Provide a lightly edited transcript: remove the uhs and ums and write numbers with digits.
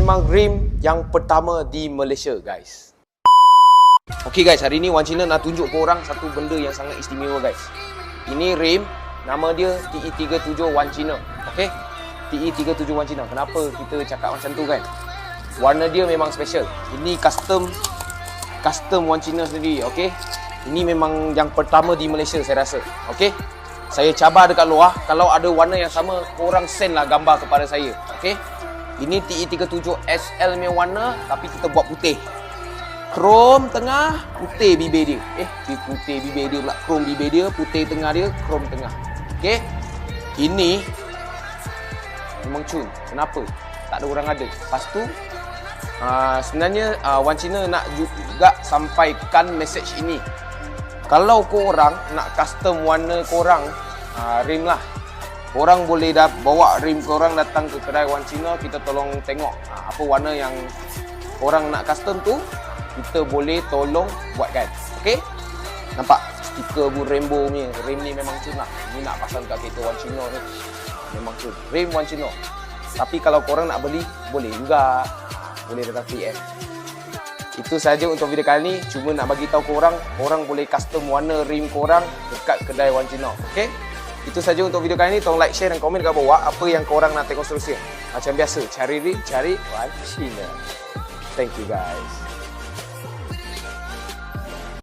memang rim yang pertama di Malaysia, guys. Okay guys, hari ni Wan Cina nak tunjuk korang satu benda yang sangat istimewa, guys. Ini rim, nama dia TE37 Wan Cina. Okay, TE37 Wan Cina. Kenapa kita cakap macam tu kan? Warna dia memang special. Ini custom Wan Cina sendiri. Okay, ini memang yang pertama di Malaysia saya rasa. Okay, saya cabar dekat luar, kalau ada warna yang sama, korang send lah gambar kepada saya. Okay, ini TE37 SL punya warna, tapi kita buat putih. Krom tengah, putih bibir dia. Putih bibir dia pula. Krom bibir dia, putih tengah dia, krom tengah. Okay, ini memang cun. Kenapa? Tak ada orang ada. Lepas tu, sebenarnya Wan Cina nak juga sampaikan message ini. Kalau korang nak custom warna korang, rim lah, korang boleh bawa rim korang datang ke kedai Wan Cina, kita tolong tengok apa warna yang korang nak custom tu, kita boleh tolong buatkan. Okay, nampak stiker pun rainbow punya. Rim ni memang cun lah. Ni nak pasang kat kereta Wan Cina ni, memang cun. Rim Wan Cina. Tapi kalau korang nak beli, boleh juga. Boleh datang PM. Itu saja untuk video kali ni. Cuma nak bagi tahu korang boleh custom warna rim korang dekat kedai Wan Cina. Okay, itu saja untuk video kali ni. Tolong like, share dan komen kat bawah apa yang korang nak tengok seterusnya. Macam biasa, cari rim, cari Wan Cina. Thank you guys.